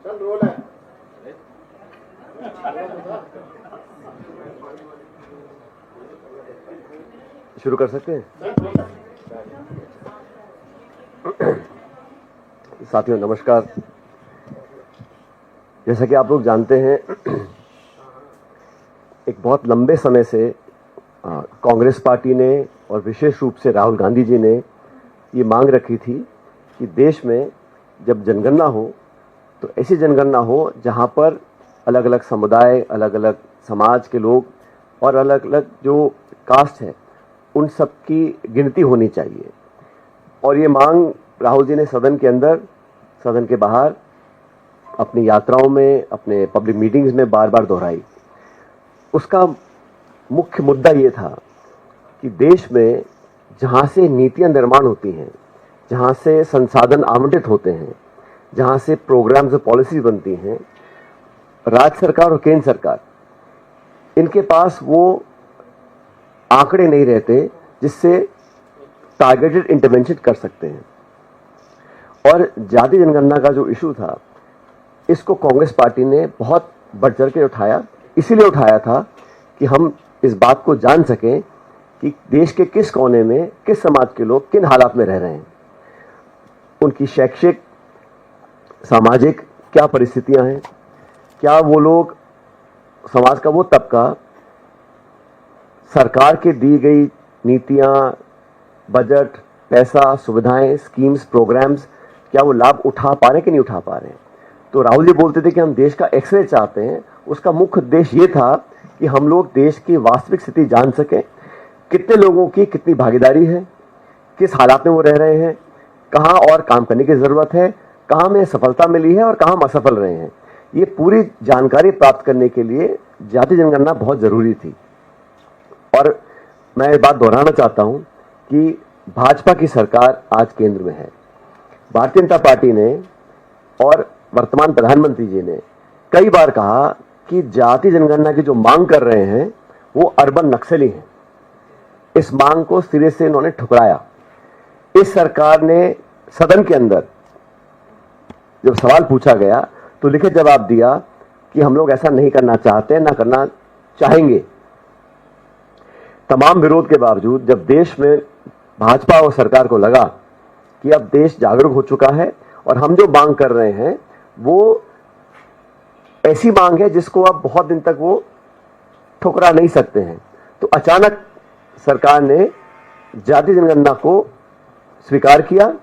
शुरू कर सकते हैं। साथियों नमस्कार। जैसा कि आप लोग जानते हैं, एक बहुत लंबे समय से कांग्रेस पार्टी ने और विशेष रूप से राहुल गांधी जी ने ये मांग रखी थी कि देश में जब जनगणना हो तो ऐसी जनगणना हो जहां पर अलग अलग समुदाय, अलग अलग समाज के लोग और अलग अलग जो कास्ट है उन सब की गिनती होनी चाहिए। और ये मांग राहुल जी ने सदन के अंदर, सदन के बाहर, अपनी यात्राओं में, अपने पब्लिक मीटिंग्स में बार बार दोहराई। उसका मुख्य मुद्दा ये था कि देश में जहां से नीतियां निर्माण होती हैं, जहां से संसाधन आवंटित होते हैं, जहां से प्रोग्राम्स और पॉलिसी बनती हैं, राज्य सरकार और केंद्र सरकार, इनके पास वो आंकड़े नहीं रहते जिससे टारगेटेड इंटरवेंशन कर सकते हैं। और जाति जनगणना का जो इशू था, इसको कांग्रेस पार्टी ने बहुत बढ़ चढ़ के उठाया। इसीलिए उठाया था कि हम इस बात को जान सकें कि देश के किस कोने में किस समाज के लोग किन हालात में रह रहे हैं, उनकी शैक्षिक, सामाजिक क्या परिस्थितियां हैं, क्या वो लोग, समाज का वो तबका सरकार के दी गई नीतियां, बजट, पैसा, सुविधाएं, स्कीम्स, प्रोग्राम्स, क्या वो लाभ उठा पा रहे हैं कि नहीं उठा पा रहे हैं। तो राहुल जी बोलते थे कि हम देश का एक्सरे चाहते हैं। उसका मुख्य उद्देश्य ये था कि हम लोग देश की वास्तविक स्थिति जान सकें, कितने लोगों की कितनी भागीदारी है, किस हालात में वो रह रहे हैं, कहाँ और काम करने की जरूरत है, कहाँ में सफलता मिली है और कहाँ हम असफल रहे हैं। ये पूरी जानकारी प्राप्त करने के लिए जाति जनगणना बहुत जरूरी थी। और मैं ये बात दोहराना चाहता हूं कि भाजपा की सरकार आज केंद्र में है। भारतीय जनता पार्टी ने और वर्तमान प्रधानमंत्री जी ने कई बार कहा कि जाति जनगणना की जो मांग कर रहे हैं वो अर्बन नक्सली हैं। इस मांग को सिरे से इन्होंने ठुकराया। इस सरकार ने सदन के अंदर जब सवाल पूछा गया तो लिखित जवाब दिया कि हम लोग ऐसा नहीं करना चाहते, ना करना चाहेंगे। तमाम विरोध के बावजूद जब देश में भाजपा और सरकार को लगा कि अब देश जागरूक हो चुका है और हम जो मांग कर रहे हैं वो ऐसी मांग है जिसको अब बहुत दिन तक वो ठुकरा नहीं सकते हैं, तो अचानक सरकार ने जाति जनगणना को स्वीकार किया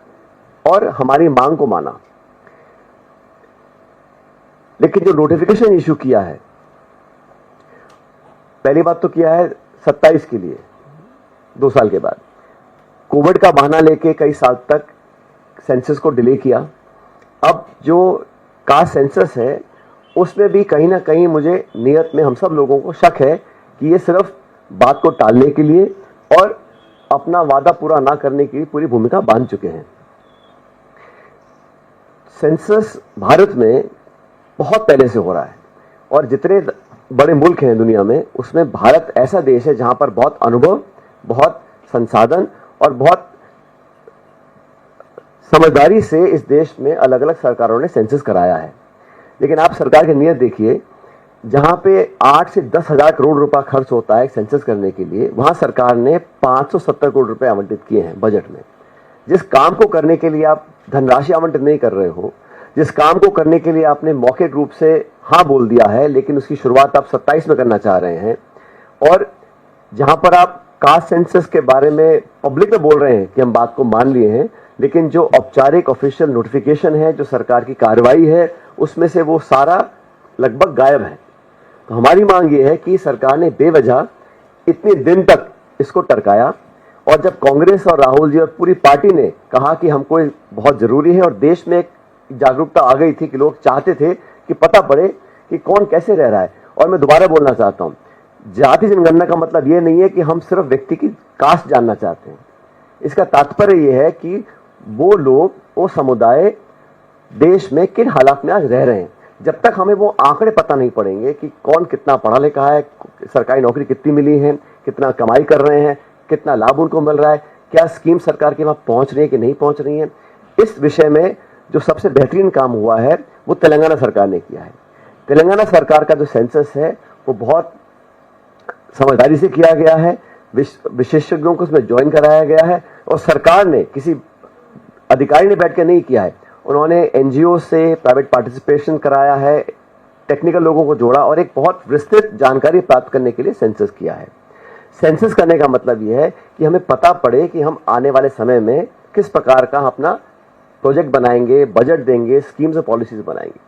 और हमारी मांग को माना। लेकिन जो नोटिफिकेशन इशू किया है, पहली बात तो किया है 27 के लिए, 2 साल के बाद कोविड का बहाना लेके कई साल तक सेंसस को डिले किया। अब जो कास्ट सेंसस है उसमें भी कहीं ना कहीं मुझे नियत में हम सब लोगों को शक है कि ये सिर्फ बात को टालने के लिए और अपना वादा पूरा ना करने की पूरी भूमिका बांध चुके हैं। सेंसस भारत में बहुत पहले से हो रहा है और जितने बड़े मुल्क हैं दुनिया में उसमें भारत ऐसा देश है जहां पर बहुत अनुभव, बहुत संसाधन और बहुत समझदारी से इस देश में अलग अलग सरकारों ने सेंसस कराया है। लेकिन आप सरकार की नीयत देखिए, जहां पे 8 से 10 हजार करोड़ रुपया खर्च होता है सेंसस करने के लिए, वहां सरकार ने 570 करोड़ रुपए आवंटित किए हैं बजट में। जिस काम को करने के लिए आप धनराशि आवंटित नहीं कर रहे हो, जिस काम को करने के लिए आपने मौखिक रूप से हाँ बोल दिया है लेकिन उसकी शुरुआत आप 27 में करना चाह रहे हैं, और जहां पर आप कास्ट सेंसस के बारे में पब्लिक में बोल रहे हैं कि हम बात को मान लिए हैं, लेकिन जो औपचारिक ऑफिशियल नोटिफिकेशन है, जो सरकार की कार्रवाई है, उसमें से वो सारा लगभग गायब है। तो हमारी मांग ये है कि सरकार ने बेवजह इतने दिन तक इसको टरकाया, और जब कांग्रेस और राहुल जी और पूरी पार्टी ने कहा कि हमको बहुत जरूरी है और देश में एक जागरूकता आ गई थी कि लोग चाहते थे कि पता पड़े कि कौन कैसे रह रहा है। और मैं दोबारा बोलना चाहता हूं, जाति जनगणना का मतलब यह नहीं है कि हम सिर्फ व्यक्ति की कास्ट जानना चाहते हैं। इसका तात्पर्य यह है कि वो लोग, वो समुदाय देश में किन हालात में आज रह रहे हैं। जब तक हमें वो आंकड़े पता नहीं पड़ेंगे कि कौन कितना पढ़ा लिखा है, सरकारी नौकरी कितनी मिली है, कितना कमाई कर रहे हैं, कितना लाभ उनको मिल रहा है, क्या स्कीम सरकार के वहां पहुंच रही है कि नहीं पहुंच रही है, इस विषय में जो सबसे बेहतरीन काम हुआ है वो तेलंगाना सरकार ने किया है। तेलंगाना सरकार का जो सेंसस है वो बहुत समझदारी से किया गया है, विशेषज्ञों को उसमें ज्वाइन कराया गया है और सरकार ने किसी अधिकारी ने बैठ के नहीं किया है, उन्होंने एनजीओ से प्राइवेट पार्टिसिपेशन कराया है, टेक्निकल लोगों को जोड़ा और एक बहुत विस्तृत जानकारी प्राप्त करने के लिए सेंसस किया है। सेंसस करने का मतलब यह है कि हमें पता पड़े कि हम आने वाले समय में किस प्रकार का अपना प्रोजेक्ट बनाएंगे, बजट देंगे, स्कीम्स और पॉलिसीज बनाएंगे।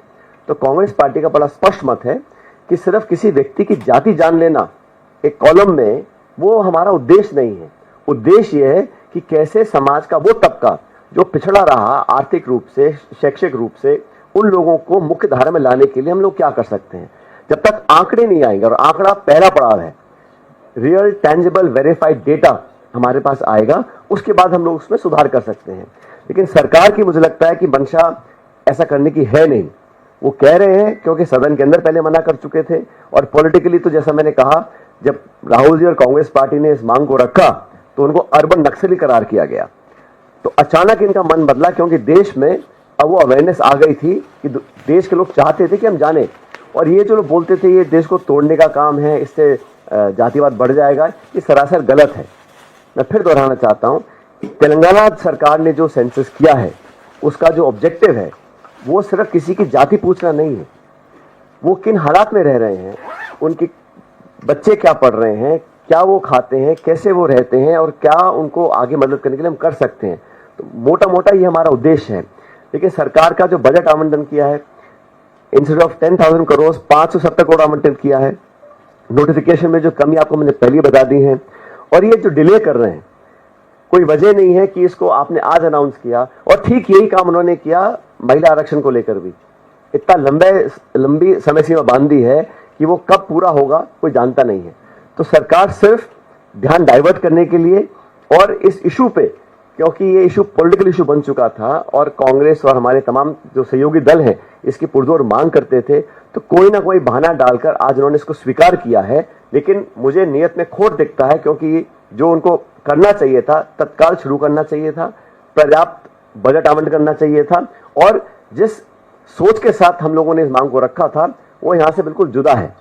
तो कांग्रेस पार्टी का बड़ा स्पष्ट मत है कि सिर्फ किसी व्यक्ति की जाति जान लेना एक कॉलम में, वो हमारा उद्देश्य नहीं है। उद्देश्य यह है कि कैसे समाज का वो तबका जो पिछड़ा रहा आर्थिक रूप से, शैक्षिक रूप से, उन लोगों को मुख्य धारा में लाने के लिए हम लोग क्या कर सकते हैं। जब तक आंकड़े नहीं आएंगे, और आंकड़ा पहला पड़ाव है, रियल टेंजिबल वेरीफाइड डेटा हमारे पास आएगा, उसके बाद हम लोग उसमें सुधार कर सकते हैं। लेकिन सरकार की मुझे लगता है कि मंशा ऐसा करने की है नहीं। वो कह रहे हैं क्योंकि सदन के अंदर पहले मना कर चुके थे, और पॉलिटिकली तो जैसा मैंने कहा, जब राहुल जी और कांग्रेस पार्टी ने इस मांग को रखा तो उनको अर्बन नक्सली करार किया गया। तो अचानक इनका मन बदला क्योंकि देश में अब वो अवेयरनेस आ गई थी कि देश के लोग चाहते थे कि हम जाने, और ये जो लोग बोलते थे ये देश को तोड़ने का काम है, इससे जातिवाद बढ़ जाएगा, ये सरासर गलत है। मैं फिर दोहराना चाहता हूँ, तेलंगाना सरकार ने जो सेंसस किया है उसका जो ऑब्जेक्टिव है वो सिर्फ किसी की जाति पूछना नहीं है, वो किन हालात में रह रहे हैं, उनके बच्चे क्या पढ़ रहे हैं, क्या वो खाते हैं, कैसे वो रहते हैं, और क्या उनको आगे मदद करने के लिए हम कर सकते हैं। तो मोटा मोटा ये हमारा उद्देश्य है। लेकिन सरकार का जो बजट आवंटन किया है, इंस्टेड ऑफ 10,000 करोड़ 570 करोड़ आवंटन किया है। नोटिफिकेशन में जो कमी आपको मैंने पहले बता दी है, और ये जो डिले कर रहे हैं, कोई वजह नहीं है कि इसको आपने आज अनाउंस किया, और ठीक यही काम उन्होंने किया महिला आरक्षण को लेकर भी। इतना लंबी समय सीमा बांध दी है कि वो कब पूरा होगा कोई जानता नहीं है। तो सरकार सिर्फ ध्यान डाइवर्ट करने के लिए, और इस इशू पे, क्योंकि ये इशू पॉलिटिकल इशू बन चुका था और कांग्रेस और हमारे तमाम जो सहयोगी दल हैं इसकी पुरजोर मांग करते थे, तो कोई ना कोई बहाना डालकर आज उन्होंने इसको स्वीकार किया है। लेकिन मुझे नियत में खोट दिखता है, क्योंकि जो उनको करना चाहिए था तत्काल शुरू करना चाहिए था, पर्याप्त बजट आवंटन करना चाहिए था, और जिस सोच के साथ हम लोगों ने इस मांग को रखा था वो यहाँ से बिल्कुल जुदा है।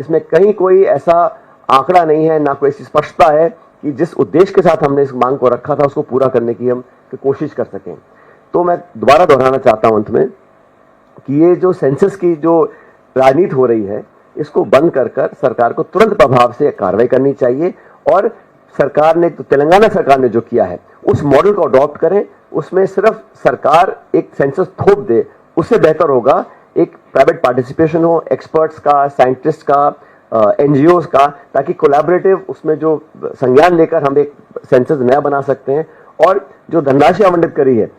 इसमें कहीं कोई ऐसा आंकड़ा नहीं है, ना कोई ऐसी स्पष्टता है कि जिस उद्देश्य के साथ हमने इस मांग को रखा था उसको पूरा करने की हम कोशिश कर सकें। तो मैं दोबारा दोहराना चाहता हूं अंत में कि ये जो सेंसस की जो राजनीति हो रही है इसको बंद कर सरकार को तुरंत प्रभाव से कार्रवाई करनी चाहिए, और सरकार ने, तो तेलंगाना सरकार ने जो किया है उस मॉडल को अडॉप्ट करें। उसमें सिर्फ सरकार एक सेंसस थोप दे, उससे बेहतर होगा एक प्राइवेट पार्टिसिपेशन हो, एक्सपर्ट्स का, साइंटिस्ट का, एनजीओज का, ताकि कोलैबोरेटिव उसमें जो संज्ञान लेकर हम एक सेंसस नया बना सकते हैं। और जो धनराशि आवंटित करी है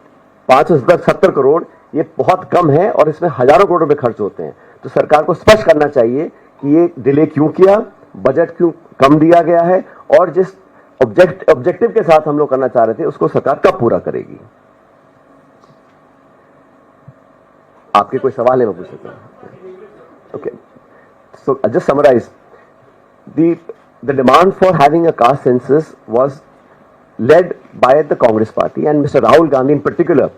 570 करोड़, ये बहुत कम है और इसमें हजारों करोड़ रुपए खर्च होते हैं। तो सरकार को स्पष्ट करना चाहिए कि ये डिले क्यों किया, बजट क्यों कम दिया गया है, और जिस ऑब्जेक्टिव के साथ हम लोग करना चाह रहे थे उसको सरकार कब पूरा करेगी। आपके कोई सवाल है मैं पूछ सकता हूं? Okay, so just summarize, the demand for having a caste census was led by the Congress party, and Mr. Rahul Gandhi in particular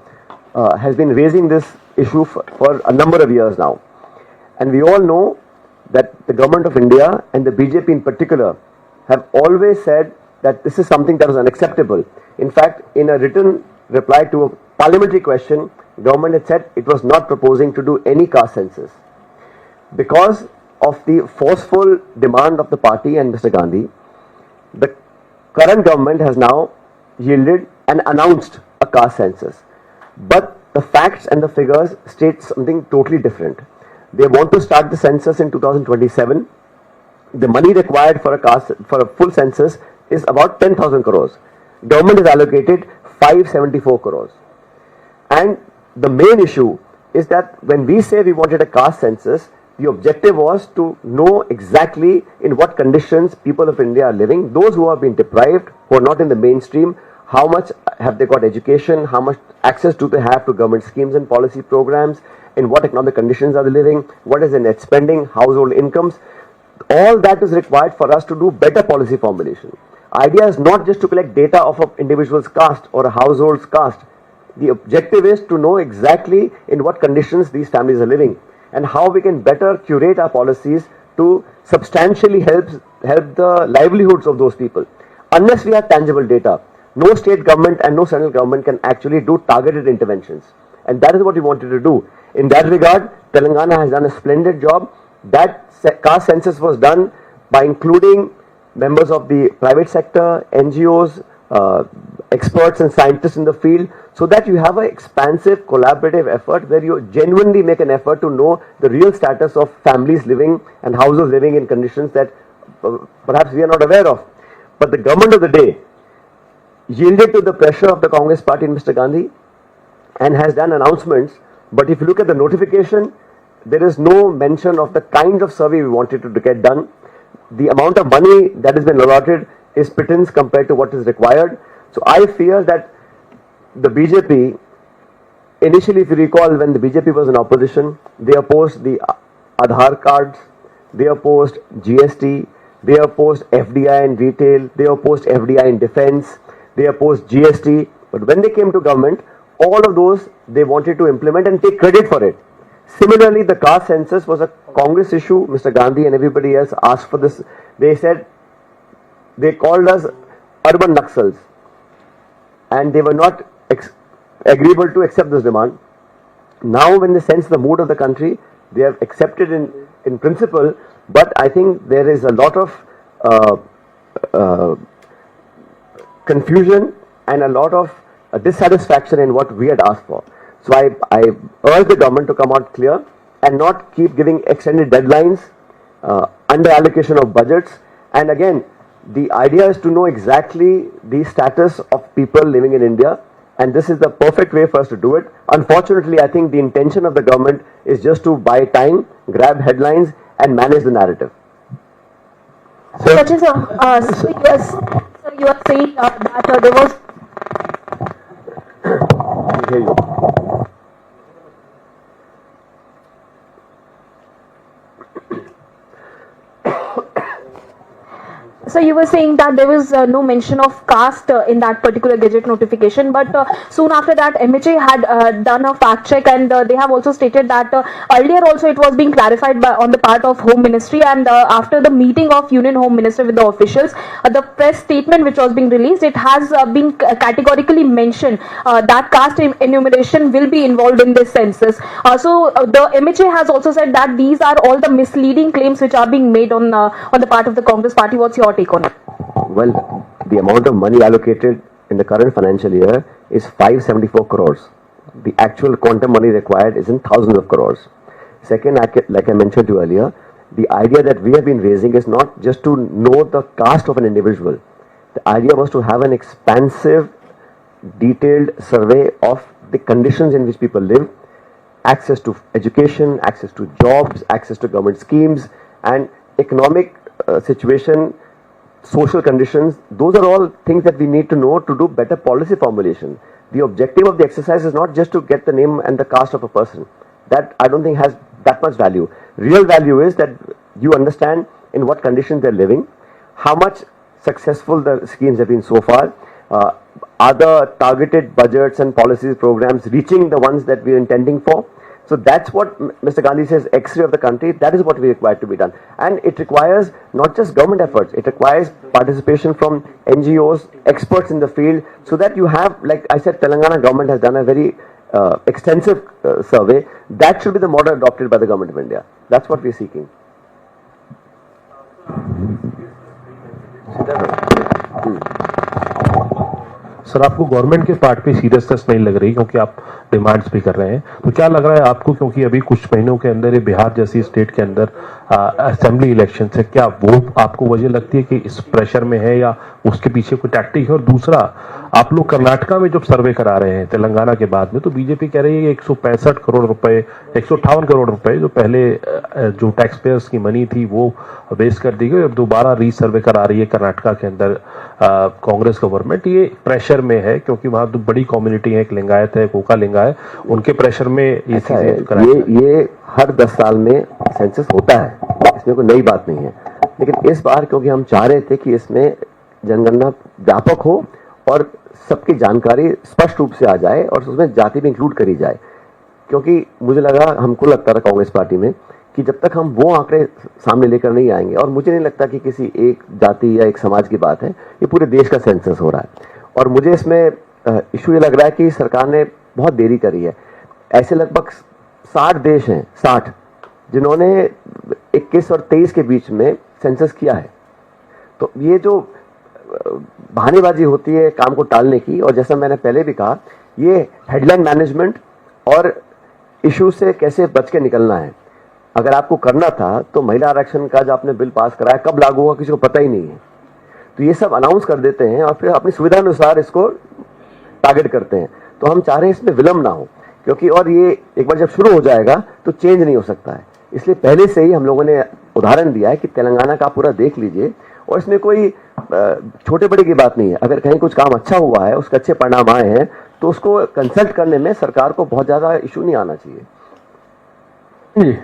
has been raising this issue for a number of years now. And we all know that the government of India and the BJP in particular have always said that this is something that is unacceptable. In fact, in a written reply to a parliamentary question, government had said it was not proposing to do any caste census. Because of the forceful demand of the party and Mr. Gandhi, the current government has now yielded and announced a caste census. But the facts and the figures state something totally different. They want to start the census in 2027. The money required for a full census is about 10,000 crores. Government has allocated 574 crores. And the main issue is that when we say we wanted a caste census, the objective was to know exactly in what conditions people of India are living, those who have been deprived, who are not in the mainstream, how much have they got education, how much access do they have to government schemes and policy programs, in what economic conditions are they living, what is the net spending, household incomes. All that is required for us to do better policy formulation. Idea is not just to collect data of an individual's caste or a household's caste. The objective is to know exactly in what conditions these families are living and how we can better curate our policies to substantially help the livelihoods of those people. Unless we have tangible data, no state government and no central government can actually do targeted interventions. And that is what we wanted to do. In that regard, Telangana has done a splendid job. That caste census was done by including members of the private sector, NGOs, experts and scientists in the field, so that you have an expansive collaborative effort where you genuinely make an effort to know the real status of families living and households living in conditions that perhaps we are not aware of. But the government of the day yielded to the pressure of the Congress party and Mr. Gandhi and has done announcements. But if you look at the notification, there is no mention of the kind of survey we wanted to get done. The amount of money that has been allotted is pittance compared to what is required. So I fear that the BJP, initially if you recall, when the BJP was in opposition, they opposed the Aadhaar cards, they opposed GST, they opposed FDI in retail, they opposed FDI in defense, they opposed GST. But when they came to government, all of those they wanted to implement and take credit for it. Similarly, the caste census was a Congress issue. Mr. Gandhi and everybody else asked for this. They said, they called us urban Naxals, and they were not agreeable to accept this demand. Now, when they sense the mood of the country, they have accepted in principle, but I think there is a lot of confusion and a lot of dissatisfaction in what we had asked for. So I urge the government to come out clear and not keep giving extended deadlines, under allocation of budgets. And again, the idea is to know exactly the status of people living in India, and this is the perfect way for us to do it. Unfortunately, I think the intention of the government is just to buy time, grab headlines and manage the narrative. So you are saying that there was... I hear you. So you were saying that there was no mention of caste in that particular Gazette notification, but soon after that MHA had done a fact check, and they have also stated that earlier also it was being clarified on the part of Home Ministry, and after the meeting of Union Home Minister with the officials, the press statement which was being released, it has been categorically mentioned that caste enumeration will be involved in this census. So the MHA has also said that these are all the misleading claims which are being made on the part of the Congress party. What's your take on it? Well, the amount of money allocated in the current financial year is 574 crores. The actual quantum money required is in thousands of crores. Second, like I mentioned to you earlier, the idea that we have been raising is not just to know the caste of an individual. The idea was to have an expansive, detailed survey of the conditions in which people live, access to education, access to jobs, access to government schemes, and economic situation, social conditions. Those are all things that we need to know to do better policy formulation. The objective of the exercise is not just to get the name and the caste of a person. That I don't think has that much value. Real value is that you understand in what conditions they're living, how much successful the schemes have been so far, are the targeted budgets and policies programs reaching the ones that we're intending for. So that's what Mr. Gandhi says, X-ray of the country. That is what we require to be done. And it requires not just government efforts, it requires participation from NGOs, experts in the field, so that you have, like I said, Telangana government has done a very extensive survey. That should be the model adopted by the government of India. That's what we're seeking. Sir, आपको government के part पे seriousness नहीं लग रही क्योंकि आप demands भी कर रहे हैं, तो क्या लग रहा है आपको, क्योंकि अभी कुछ महीनों के अंदर ये बिहार जैसी स्टेट के अंदर असेंबली इलेक्शन है, क्या वो आपको वजह लगती है कि इस प्रेशर में है या उसके पीछे कोई टैक्टिक है? और दूसरा, आप लोग कर्नाटका में जब सर्वे करा रहे हैं तेलंगाना के बाद में, तो बीजेपी कह रही है 165 करोड़ रुपए, 158 करोड़ रुपए जो पहले जो टैक्स पेयर्स की मनी थी वो वेस्ट कर दी गई, अब दोबारा रीसर्वे करा रही है कर्नाटका के अंदर कांग्रेस गवर्नमेंट। ये प्रेशर में है क्योंकि वहां तो बड़ी कम्युनिटी है, एक लिंगायत है, कोका लिंगा है, उनके प्रेशर में ये चीजें ये हर 10 साल में सेंसस होता है, इसमें कोई नई बात नहीं है। लेकिन इस बार क्योंकि हम चाह रहे थे कि इसमें जनगणना व्यापक हो और सबकी जानकारी स्पष्ट रूप से आ जाए और उसमें जाति भी इंक्लूड करी जाए। क्योंकि मुझे लगा, हमको लगता था कांग्रेस पार्टी में कि जब तक हम वो आंकड़े सामने लेकर नहीं आएंगे, और मुझे नहीं लगता कि किसी एक जाति या एक समाज की बात है, ये पूरे देश का सेंसस हो रहा है। और मुझे इसमें इशू ये लग रहा है कि सरकार ने बहुत देरी करी है। ऐसे लगभग 60 देश हैं, 60, जिन्होंने 21 और 23 के बीच में सेंसस किया है। तो ये जो बहानेबाजी होती है काम को टालने की, और जैसा मैंने पहले भी कहा, ये हेडलाइन मैनेजमेंट और इशू से कैसे बच के निकलना है। अगर आपको करना था तो महिला आरक्षण का जो आपने बिल पास कराया कब लागू होगा किसी को पता ही नहीं है। तो ये सब अनाउंस कर देते हैं और फिर अपनी सुविधा अनुसार इसको टारगेट करते हैं। तो हम चाह रहे हैं इसमें विलंब ना हो, क्योंकि और ये एक बार जब शुरू हो जाएगा तो चेंज नहीं हो सकता है। इसलिए पहले से ही हम लोगों ने उदाहरण दिया है कि तेलंगाना का पूरा देख लीजिए, और इसमें कोई छोटे बड़े की बात नहीं है। अगर कहीं कुछ काम अच्छा हुआ है, उसके अच्छे परिणाम आए हैं, तो उसको कंसल्ट करने में सरकार को बहुत ज्यादा इशू नहीं आना चाहिए। जी,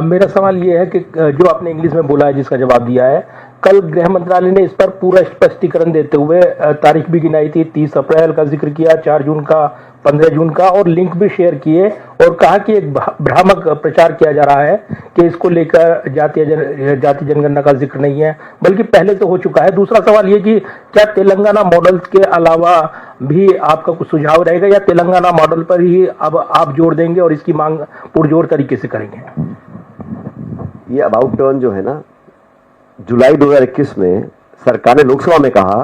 मेरा सवाल ये है कि जो आपने इंग्लिश में बोला है, जिसका जवाब दिया है, कल गृह मंत्रालय ने इस पर पूरा स्पष्टीकरण देते हुए तारीख भी गिनाई थी, 30 अप्रैल का जिक्र किया, 4 जून का, 15 जून का, और लिंक भी शेयर किए और कहा कि एक भ्रामक प्रचार किया जा रहा है कि इसको लेकर जाति जनगणना का जिक्र नहीं है, बल्कि पहले तो हो चुका है। दूसरा सवाल ये कि क्या तेलंगाना मॉडल के अलावा भी आपका कुछ सुझाव रहेगा, या तेलंगाना मॉडल पर ही अब आप जोर देंगे और इसकी मांग पुरजोर तरीके से करेंगे? ये अबाउट टर्न जो है ना, जुलाई 2021 में सरकार ने लोकसभा में कहा,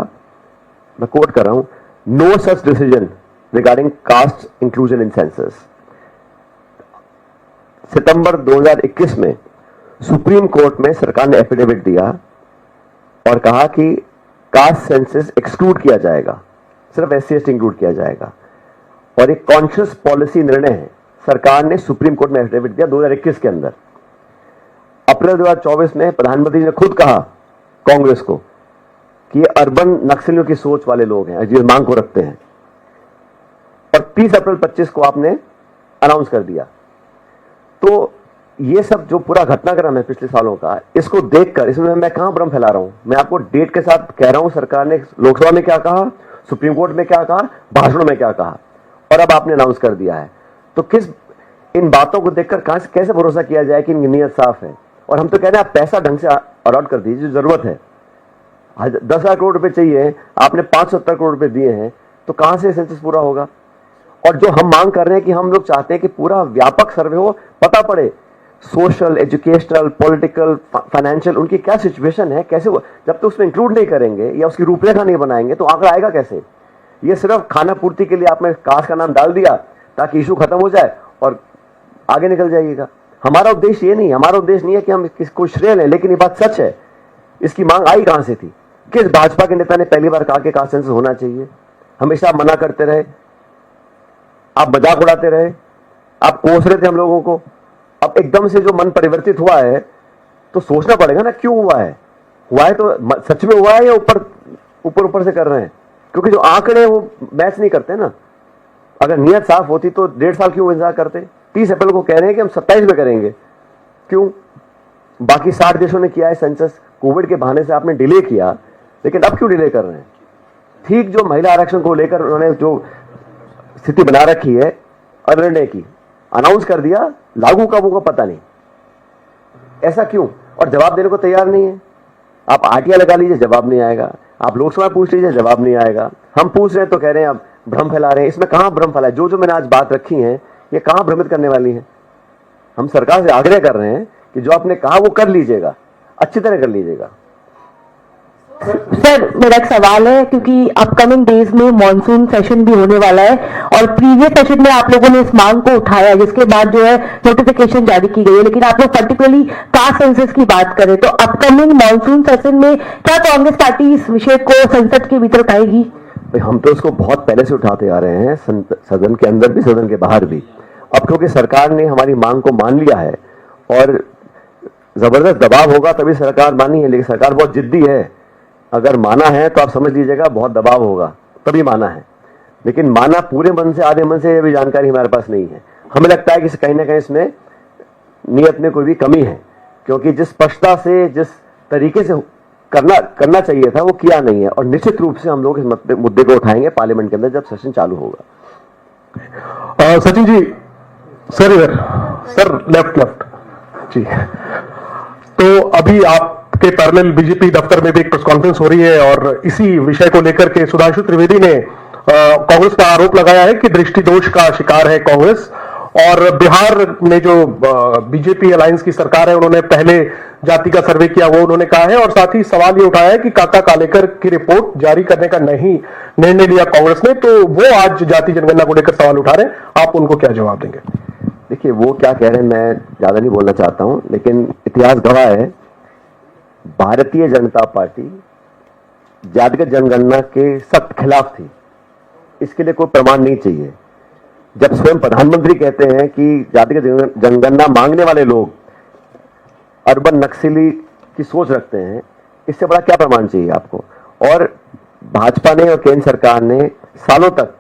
मैं कोट कर रहा हूं, no such decision regarding caste inclusion in census. सितंबर 2021 में सुप्रीम कोर्ट में सरकार ने एफिडेविट दिया और कहा कि कास्ट सेंसस एक्सक्लूड किया जाएगा, सिर्फ SC/ST इंक्लूड किया जाएगा, और एक कॉन्शियस पॉलिसी निर्णय है। सरकार ने सुप्रीम कोर्ट में एफिडेविट दिया 2021 के अंदर। अप्रैल 2024 में प्रधानमंत्री ने खुद कहा कांग्रेस को कि ये अर्बन नक्सलियों की सोच वाले लोग हैं, जो मांग को रखते हैं, और 30 अप्रैल 25 को आपने अनाउंस कर दिया। तो ये सब जो पूरा घटनाक्रम है पिछले सालों का, इसको देखकर इसमें मैं कहां भ्रम फैला रहा हूं? मैं आपको डेट के साथ कह रहा हूं, सरकार ने लोकसभा में क्या कहा, सुप्रीम कोर्ट में क्या कहा, भाषणों में क्या कहा, और अब आपने अनाउंस कर दिया है। तो किस इन बातों को देखकर कैसे भरोसा किया जाए कि इनकी नीयत साफ है? और हम तो कह रहे हैं आप पैसा ढंग से अलॉट कर दीजिए, जो जरूरत है। 10,000 करोड़ रुपए चाहिए, आपने 570 करोड़ रुपए दिए हैं, तो कहां से सेंसस पूरा होगा? और जो हम मांग कर रहे हैं कि हम लोग चाहते हैं कि पूरा व्यापक सर्वे हो, पता पड़े सोशल, एजुकेशनल, पॉलिटिकल, फाइनेंशियल, उनकी क्या सिचुएशन है, कैसे वो, जब तक उसमें इंक्लूड नहीं करेंगे या उसकी रूपरेखा नहीं बनाएंगे तो आंकड़ा आएगा कैसे? ये सिर्फ खाना पूर्ति के लिए आपने कास्ट का नाम डाल दिया ताकि इशू खत्म हो जाए और आगे निकल जाइएगा। हमारा उद्देश्य ये नहीं, हमारा उद्देश्य नहीं है कि हम किसको श्रेय लें, लेकिन ये बात सच है। इसकी मांग आई कहां से थी? किस भाजपा के नेता ने पहली बार कहा कि कास्ट सेंसस होना चाहिए? हमेशा आप मना करते रहे, आप मजाक उड़ाते रहे, आप कोस रहे थे हम लोगों को। अब एकदम से जो मन परिवर्तित हुआ है तो सोचना पड़ेगा ना, क्यों हुआ है? हुआ है तो सच में हुआ है या ऊपर से कर रहे हैं? क्योंकि जो आंकड़े वो मैच नहीं करते ना। अगर नियत साफ होती तो 1.5 साल क्यों इंतजार करते? 30 अप्रैल को कह रहे हैं कि हम 27 में करेंगे, क्यों? बाकी 60 देशों ने किया है सेंसस, कोविड के बहाने से आपने डिले किया, लेकिन अब क्यों डिले कर रहे हैं? ठीक जो महिला आरक्षण को लेकर उन्होंने जो स्थिति बना रखी है और निर्णय की, अनाउंस कर दिया, लागू कब होगा पता नहीं। ऐसा क्यों? और जवाब देने को तैयार नहीं है। आप आटिया लगा लीजिए, जवाब नहीं आएगा। आप लोकसभा पूछ लीजिए, जवाब नहीं आएगा। हम पूछ रहे हैं तो कह रहे हैं आप भ्रम फैला रहे हैं। इसमें कहां भ्रम फैला है? जो मैंने आज बात रखी है, ये कहां भ्रमित करने वाली है? हम सरकार से आग्रह कर रहे हैं कि जो आपने कहा वो कर लीजिएगा, अच्छी तरह कर लीजिएगा। सर, मेरा एक सवाल है, क्योंकि अपकमिंग डेज में मॉनसून सेशन भी होने वाला है और प्रीवियस सेशन में आप लोगों ने इस मांग को उठाया, जिसके बाद जो है नोटिफिकेशन जारी की गई है, लेकिन आप लोग पर्टिकुलरली कास्ट सेंसस की बात करें तो अपकमिंग मॉनसून सेशन में क्या कांग्रेस पार्टी इस विषय को संसद के भीतर उठाएगी? हम तो इसको बहुत पहले से उठाते आ रहे हैं, सदन के अंदर भी, सदन के बाहर भी। अब क्योंकि सरकार ने हमारी मांग को मान लिया है और जबरदस्त दबाव होगा तभी सरकार मानी है, लेकिन सरकार बहुत जिद्दी है। अगर माना है तो आप समझ लीजिएगा बहुत दबाव होगा तभी माना है, लेकिन माना पूरे मन से आधे मन से ये भी जानकारी हमारे पास नहीं है। हमें लगता है कि कहीं ना कहीं इसमें नियत में कोई भी कमी है, क्योंकि जिस स्पष्टता से, जिस तरीके से करना चाहिए था वो किया नहीं है, और निश्चित रूप से हम लोग इस मुद्दे को उठाएंगे पार्लियामेंट के अंदर जब सेशन चालू होगा। सचिन जी, सर इधर, सर लेफ्ट जी। तो अभी आपके पैरेलल बीजेपी दफ्तर में भी एक प्रेस कॉन्फ्रेंस हो रही है और इसी विषय को लेकर के सुधांशु त्रिवेदी ने कांग्रेस पर आरोप लगाया है कि दृष्टि दोष का शिकार है कांग्रेस, और बिहार में जो बीजेपी अलायंस की सरकार है उन्होंने पहले जाति का सर्वे किया वो उन्होंने कहा है, और साथ ही सवाल ये उठाया है कि काका कालेकर की रिपोर्ट जारी करने का नहीं निर्णय लिया कांग्रेस ने, तो वो आज जाति जनगणना को लेकर सवाल उठा रहे हैं, आप उनको क्या जवाब देंगे? देखिए वो क्या कह रहे हैं मैं ज्यादा नहीं बोलना चाहता हूं, लेकिन इतिहास गवाह है भारतीय जनता पार्टी जातिगत जनगणना के सख्त खिलाफ थी। इसके लिए कोई प्रमाण नहीं चाहिए। जब स्वयं प्रधानमंत्री कहते हैं कि जातिगत जनगणना मांगने वाले लोग अर्बन नक्सली की सोच रखते हैं, इससे बड़ा क्या प्रमाण चाहिए आपको? और भाजपा ने और केंद्र सरकार ने सालों तक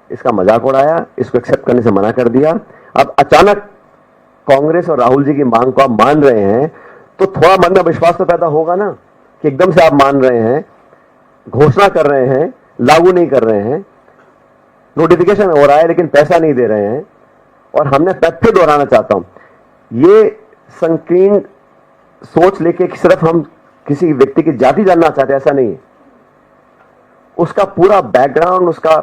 इसका मजाक उड़ाया, इसको एक्सेप्ट करने से मना कर दिया। अब अचानक कांग्रेस और राहुल जी की मांग को आप मान रहे हैं तो थोड़ा मन में विश्वास तो पैदा होगा ना कि एकदम से आप मान रहे हैं, घोषणा कर रहे हैं, लागू नहीं कर रहे हैं, नोटिफिकेशन हो रहा है लेकिन पैसा नहीं दे रहे हैं। और हमने तथ्य दोहराना चाहता हूं, ये संकीर्ण सोच लेके कि सिर्फ हम किसी व्यक्ति की जाति जानना चाहते हैं, ऐसा नहीं है। उसका पूरा बैकग्राउंड, उसका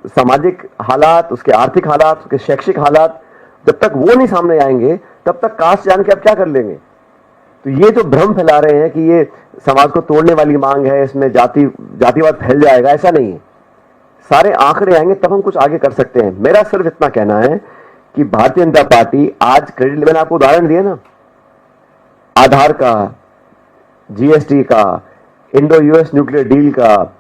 सामाजिक हालात, उसके आर्थिक हालात, उसके शैक्षिक हालात, जब तक वो नहीं सामने आएंगे तब तक कास्ट जान के आप क्या कर लेंगे? तो ये जो भ्रम फैला रहे हैं कि ये समाज को तोड़ने वाली मांग है, इसमें जातिवाद फैल जाएगा, ऐसा नहीं है। सारे आंकड़े आएंगे तब हम कुछ आगे कर सकते हैं। मेरा सिर्फ इतना कहना है कि भारतीय जनता पार्टी आज क्रेडिट, मैंने आपको उदाहरण दिया ना, आधार का, जीएसटी का, इंडो यूएस न्यूक्लियर डील का,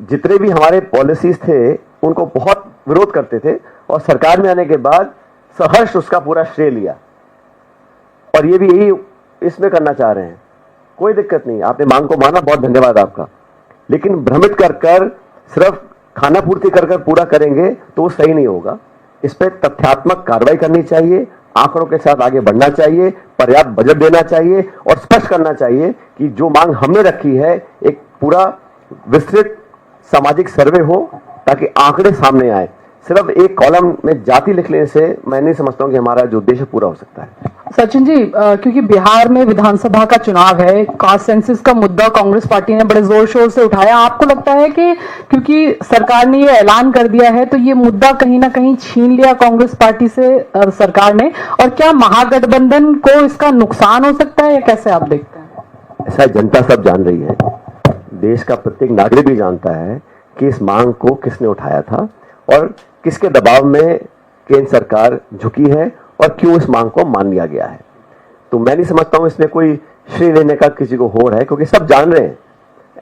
जितने भी हमारे पॉलिसीज थे उनको बहुत विरोध करते थे, और सरकार में आने के बाद सहर्ष उसका पूरा श्रेय लिया, और ये भी यही इसमें करना चाह रहे हैं। कोई दिक्कत नहीं, आपने मांग को माना, बहुत धन्यवाद आपका। लेकिन भ्रमित कर सिर्फ खाना पूर्ति कर पूरा करेंगे तो वो सही नहीं होगा। इस पर तथ्यात्मक कार्रवाई करनी चाहिए, आंकड़ों के साथ आगे बढ़ना चाहिए, पर्याप्त बजट देना चाहिए, और स्पष्ट करना चाहिए कि जो मांग हमने रखी है एक पूरा विस्तृत सामाजिक सर्वे हो ताकि आंकड़े सामने आए। सिर्फ एक कॉलम में जाति लिखने से मैं नहीं समझता हूं कि हमारा जो उद्देश्य पूरा हो सकता है। सचिन जी, क्योंकि बिहार में विधानसभा का चुनाव है, कास्ट सेंसस का मुद्दा कांग्रेस पार्टी ने बड़े जोर शोर से उठाया, आपको लगता है कि क्योंकि सरकार ने ये ऐलान कर दिया है तो ये मुद्दा कहीं ना कहीं छीन लिया कांग्रेस पार्टी से सरकार ने, और क्या महागठबंधन को इसका नुकसान हो सकता है, या कैसे आप देखते हैं? ऐसा जनता सब जान रही है, देश का प्रत्येक नागरिक भी जानता है कि इस मांग को किसने उठाया था और किसके दबाव में केंद्र सरकार झुकी है और क्यों इस मांग को मान लिया गया है। तो मैं नहीं समझता हूं इसमें कोई श्रेय लेने का किसी को हो रहा है, क्योंकि सब जान रहे हैं,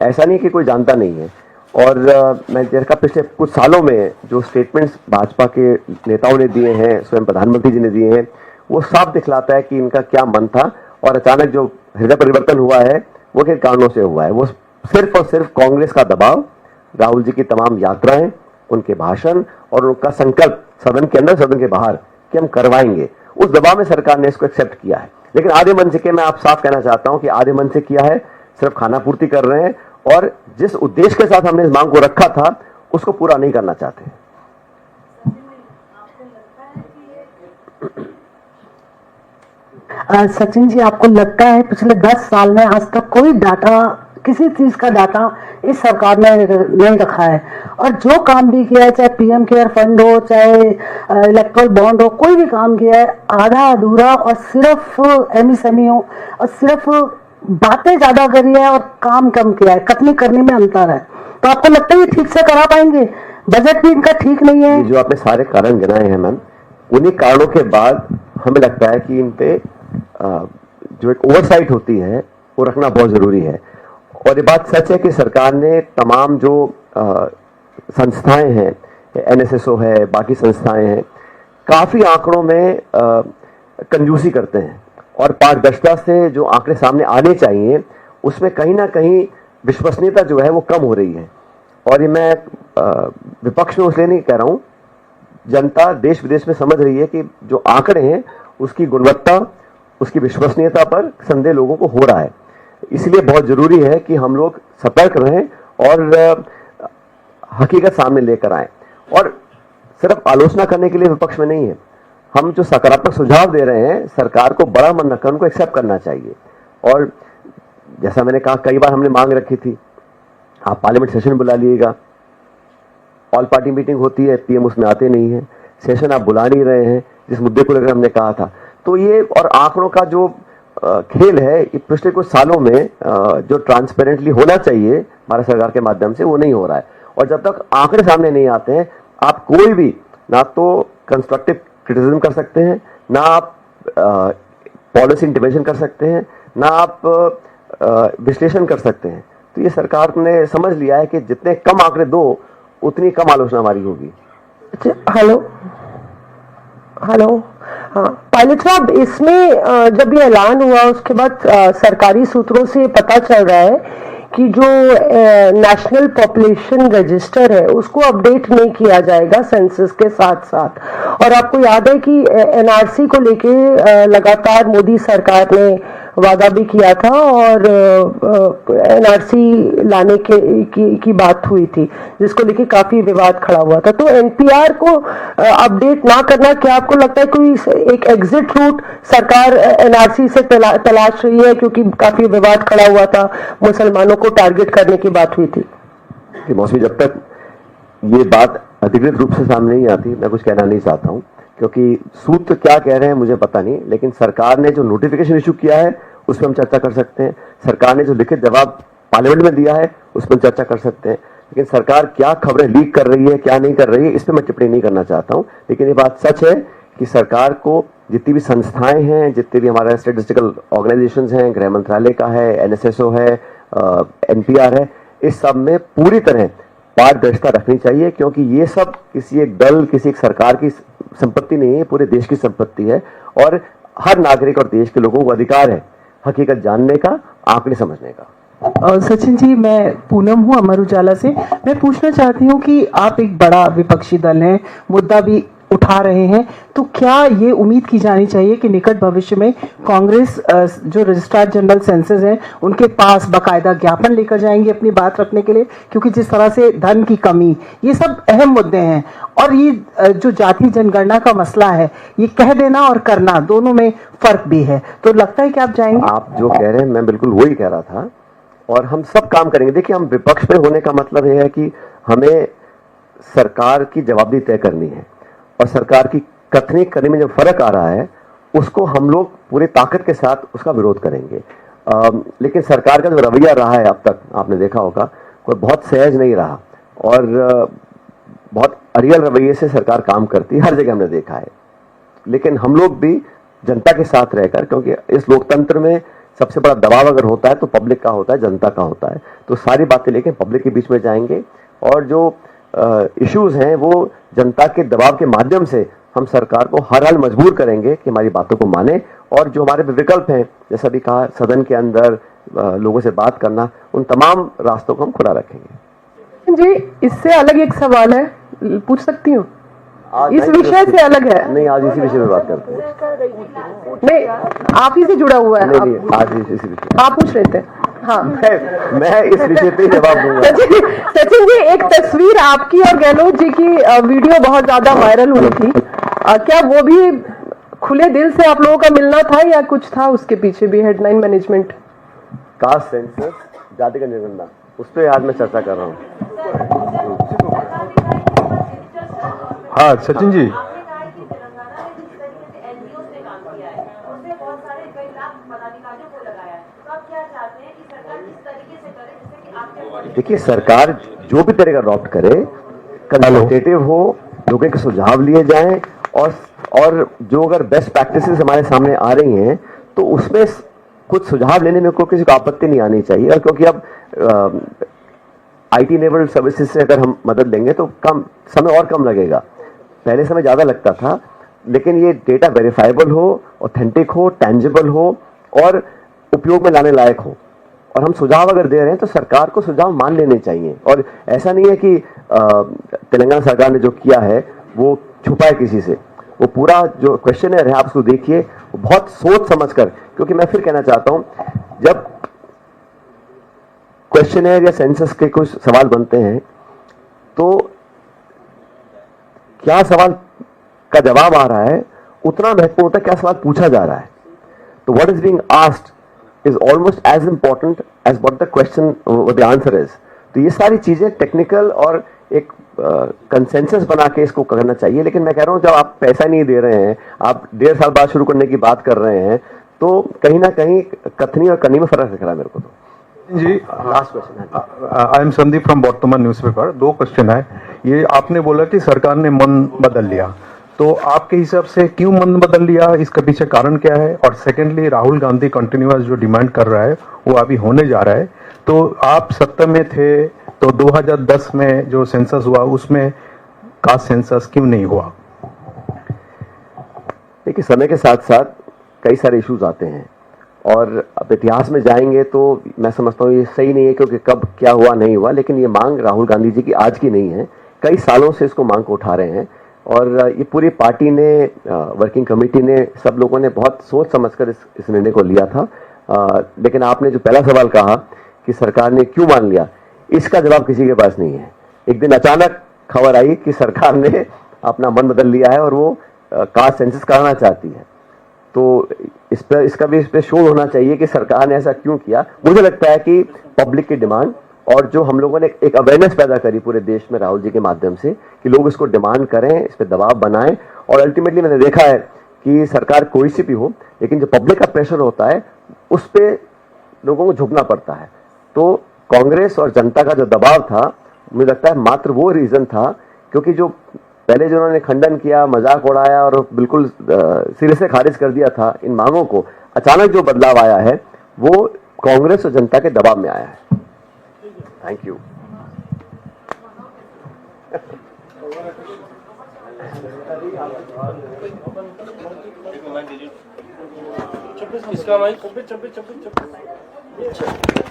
ऐसा नहीं कि कोई जानता नहीं है। और मैं देखा पिछले कुछ सालों में जो स्टेटमेंट्स भाजपा के नेताओं ने दिए हैं, स्वयं प्रधानमंत्री जी ने दिए हैं, वो साफ दिखलाता है कि इनका क्या मन था, और अचानक जो हृदय परिवर्तन हुआ है वो किन कारणों से हुआ है। वो सिर्फ और सिर्फ कांग्रेस का दबाव, राहुल जी की तमाम यात्राएं, उनके भाषण और उनका संकल्प सदन के अंदर सदन के बाहर कि हम करवाएंगे, उस दबाव में सरकार ने इसको एक्सेप्ट किया है। लेकिन आधे मन से, मैं आप साफ कहना चाहता हूं कि आधे मन से किया है, सिर्फ खाना पूर्ति कर रहे हैं, और जिस उद्देश्य के साथ हमने इस मांग को रखा था उसको पूरा नहीं करना चाहते। सचिन जी, आपको लगता है पिछले 10 साल में आज तक कोई डाटा, किसी चीज का डाटा इस सरकार ने नहीं रखा है, और जो काम भी किया है, चाहे पीएम केयर फंड हो, चाहे इलेक्ट्रल बॉन्ड हो, कोई भी काम किया है आधा अधूरा और सिर्फ एमएसएमई हो, और सिर्फ बातें ज्यादा करी है और काम कम किया है, कटनी करने में अंतर है। तो आपको लगता है ये ठीक से करा पाएंगे? बजट भी इनका ठीक नहीं है। जो आपने सारे कारण गिनाए हैं मैम, उन्हीं कारणों के बाद हमें लगता है कि इन पे जो एक ओवरसाइट होती है वो रखना बहुत जरूरी है। और ये बात सच है कि सरकार ने तमाम जो संस्थाएं हैं, एनएसएसओ है, बाकी संस्थाएं हैं, काफी आंकड़ों में कंजूसी करते हैं, और पारदर्शिता से जो आंकड़े सामने आने चाहिए उसमें कहीं ना कहीं विश्वसनीयता जो है वो कम हो रही है। और ये मैं विपक्ष में इसलिए नहीं कह रहा हूं, जनता देश विदेश में समझ रही है कि जो आंकड़े हैं उसकी गुणवत्ता, उसकी विश्वसनीयता पर संदेह लोगों को हो रहा है। इसलिए बहुत जरूरी है कि हम लोग सतर्क रहें और हकीकत सामने लेकर आए। और सिर्फ आलोचना करने के लिए विपक्ष में नहीं है, हम जो सकारात्मक सुझाव दे रहे हैं सरकार को बड़ा मन रखकर उनको एक्सेप्ट करना चाहिए। और जैसा मैंने कहा, कई बार हमने मांग रखी थी, आप पार्लियामेंट सेशन बुला लीजिएगा, ऑल पार्टी मीटिंग होती है, पीएम उसमें आते नहीं है, सेशन आप बुला नहीं रहे हैं, जिस मुद्दे को लेकर हमने कहा था। तो ये और आंकड़ों का जो खेल है, पिछले कुछ सालों में जो ट्रांसपेरेंटली होना चाहिए भारत सरकार के माध्यम से, वो नहीं हो रहा है। और जब तक आंकड़े सामने नहीं आते हैं, आप कोई भी ना तो कंस्ट्रक्टिव क्रिटिसिज्म कर सकते हैं, ना आप पॉलिसी इंटरवेंशन कर सकते हैं, ना आप विश्लेषण कर सकते हैं। तो ये सरकार ने समझ लिया है कि जितने कम आंकड़े दो उतनी कम आलोचना हमारी होगी। अच्छा, हेलो हाँ, पायलट साहब, इसमें जब ये ऐलान हुआ उसके बाद सरकारी सूत्रों से पता चल रहा है कि जो नेशनल पॉपुलेशन रजिस्टर है उसको अपडेट नहीं किया जाएगा सेंसस के साथ साथ। और आपको याद है कि एनआरसी को लेके लगातार मोदी सरकार ने वादा भी किया था और एनआरसी लाने की बात हुई थी, जिसको लेके काफी विवाद खड़ा हुआ था। तो एनपीआर को अपडेट ना करना, क्या आपको लगता है कोई एक एग्जिट रूट सरकार एनआरसी से तलाश रही है, क्योंकि काफी विवाद खड़ा हुआ था, मुसलमानों को टारगेट करने की बात हुई थी? मौसमी, जब तक ये बात अधिकृत रूप से सामने नहीं आती मैं कुछ कहना नहीं चाहता हूं, क्योंकि सूत्र क्या कह रहे हैं मुझे पता नहीं। लेकिन सरकार ने जो नोटिफिकेशन इशू किया है उस पर हम चर्चा कर सकते हैं, सरकार ने जो लिखित जवाब पार्लियामेंट में दिया है उस पर चर्चा कर सकते हैं। लेकिन सरकार क्या खबरें लीक कर रही है, क्या नहीं कर रही है, इस पर मैं टिप्पणी नहीं करना चाहता हूं। लेकिन ये बात सच है कि सरकार को जितनी भी संस्थाएं हैं, जितने भी हमारे स्टैटिस्टिकल ऑर्गेनाइजेशंस हैं, गृह मंत्रालय का है, एनएसएसओ है, एनपीआर है, इस सब में पूरी तरह पारदर्शिता रखनी चाहिए, क्योंकि ये सब किसी एक दल, किसी एक सरकार की संपत्ति नहीं है, पूरे देश की संपत्ति है। और हर नागरिक और देश के लोगों को अधिकार है हकीकत जानने का, आंकड़े समझने का। सचिन जी, मैं पूनम हूँ अमर उजाला से। मैं पूछना चाहती हूँ कि आप एक बड़ा विपक्षी दल हैं, मुद्दा भी उठा रहे हैं, तो क्या ये उम्मीद की जानी चाहिए कि निकट भविष्य में कांग्रेस जो रजिस्ट्रार जनरल सेंसस हैं उनके पास बाकायदा ज्ञापन लेकर जाएंगे अपनी बात रखने के लिए? क्योंकि जिस तरह से धन की कमी, ये सब अहम मुद्दे हैं। और ये जो जाति जनगणना का मसला है, ये कह देना और करना दोनों में फर्क भी है, तो लगता है कि आप जाएंगे? आप जो कह रहे हैं मैं बिल्कुल वही कह रहा था, और हम सब काम करेंगे। देखिए, हम विपक्ष में होने का मतलब यह है कि हमें सरकार की जवाबदेही तय करनी है, और सरकार की कथनी करने में जो फर्क आ रहा है उसको हम लोग पूरी ताकत के साथ उसका विरोध करेंगे। लेकिन सरकार का जो रवैया रहा है अब तक, आपने देखा होगा, कोई बहुत सहज नहीं रहा और बहुत अरियल रवैये से सरकार काम करती है, हर जगह हमने देखा है। लेकिन हम लोग भी जनता के साथ रहकर, क्योंकि इस लोकतंत्र में सबसे बड़ा दबाव अगर होता है तो पब्लिक का होता है, जनता का होता है, तो सारी बातें लेके पब्लिक के बीच में जाएंगे और जो इश्यूज हैं वो जनता के दबाव के माध्यम से हम सरकार को हर हाल मजबूर करेंगे कि हमारी बातों को माने। और जो हमारे विकल्प हैं, जैसा भी कहा, सदन के अंदर लोगों से बात करना, उन तमाम रास्तों को हम खुला रखेंगे। जी, इससे अलग एक सवाल है, पूछ सकती हूँ? इस विषय से अलग है। नहीं, आज इसी विषय में बात करते हैं। नहीं, आप ही से जुड़ा हुआ है। नहीं, आज इसी विषय आप पूछ रहे थे। हाँ, मैं इस विषय पे जवाब दूंगा। सचिन जी, एक तस्वीर आपकी और गहलोत जी की वीडियो बहुत ज्यादा वायरल हुई थी, क्या वो भी खुले दिल से आप लोगों का मिलना था या कुछ था उसके पीछे भी हेडलाइन मैनेजमेंट? कास्ट सेंसस, जाति का जनगणना, उस पर आज मैं चर्चा कर रहा हूँ। हाँ सचिन जी, देखिए, सरकार जो भी तरीका अडॉप्ट करे, कंसल्टेटिव हो, लोगों के सुझाव लिए जाएं, और जो अगर बेस्ट प्रैक्टिसेस हमारे सामने आ रही हैं तो उसमें कुछ सुझाव लेने में कोई किसी को आपत्ति नहीं आनी चाहिए। और क्योंकि अब आईटी इनेबल्ड सर्विसेज से अगर हम मदद लेंगे तो कम समय और कम लगेगा, पहले समय ज़्यादा लगता था, लेकिन ये डेटा वेरीफाइबल हो, ऑथेंटिक हो, टेंजिबल हो और उपयोग में लाने लायक हो। और हम सुझाव अगर दे रहे हैं तो सरकार को सुझाव मान लेने चाहिए। और ऐसा नहीं है कि तेलंगाना सरकार ने जो किया है वो छुपा है किसी से, वो पूरा जो क्वेश्चनर है आप उसको देखिए, वो बहुत सोच समझ कर, क्योंकि मैं फिर कहना चाहता हूं, जब क्वेश्चनर या सेंसस के कुछ सवाल बनते हैं तो क्या सवाल का जवाब आ रहा है उतना महत्वपूर्ण होता है क्या सवाल पूछा जा रहा है. तो what is being asked is almost as important as what the question the answer is. तो ये सारी चीजें टेक्निकल और एक कंसेंसस बना के इसको करना चाहिए. लेकिन मैं कह रहा हूं जब आप पैसा नहीं दे रहे हैं, आप 1.5 साल बाद शुरू करने की बात कर रहे हैं, तो कहीं ना कहीं कथनी और करनी में फर्क दिख रहा है मेरे को. तो जी last question. I am Sandeep from Vartaman newspaper. 2 question है. ये आपने बोला कि सरकार ने मन बदल लिया, तो आपके हिसाब से क्यों मन बदल लिया, इसके पीछे कारण क्या है? और सेकेंडली, राहुल गांधी कंटिन्यूअस जो डिमांड कर रहा है वो अभी होने जा रहा है. तो आप सत्ता में थे तो 2010 में जो सेंसस हुआ उसमें कास्ट सेंसस क्यों नहीं हुआ? देखिए, समय के साथ साथ कई सारे इश्यूज आते हैं और अब इतिहास में जाएंगे तो मैं समझता हूँ ये सही नहीं है क्योंकि कब क्या हुआ नहीं हुआ. लेकिन ये मांग राहुल गांधी जी की आज की नहीं है, कई सालों से इसको मांग को उठा रहे हैं और ये पूरी पार्टी ने, वर्किंग कमेटी ने, सब लोगों ने बहुत सोच समझकर इस निर्णय को लिया था. लेकिन आपने जो पहला सवाल कहा कि सरकार ने क्यों मान लिया, इसका जवाब किसी के पास नहीं है. एक दिन अचानक खबर आई कि सरकार ने अपना मन बदल लिया है और वो कास्ट सेंसस कराना चाहती है. तो इसका भी इस पर शोध होना चाहिए कि सरकार ने ऐसा क्यों किया. मुझे लगता है कि पब्लिक की डिमांड और जो हम लोगों ने एक अवेयरनेस पैदा करी पूरे देश में राहुल जी के माध्यम से कि लोग इसको डिमांड करें, इस पर दबाव बनाएं. और अल्टीमेटली मैंने देखा है कि सरकार कोई सी भी हो, लेकिन जो पब्लिक का प्रेशर होता है उस पर लोगों को झुकना पड़ता है. तो कांग्रेस और जनता का जो दबाव था, मुझे लगता है मात्र वो रीजन था, क्योंकि जो पहले जो उन्होंने खंडन किया, मजाक उड़ाया और बिल्कुल सिरे से खारिज कर दिया था इन मांगों को, अचानक जो बदलाव आया है वो कांग्रेस और जनता के दबाव में आया है. Thank you. इसका माइक 26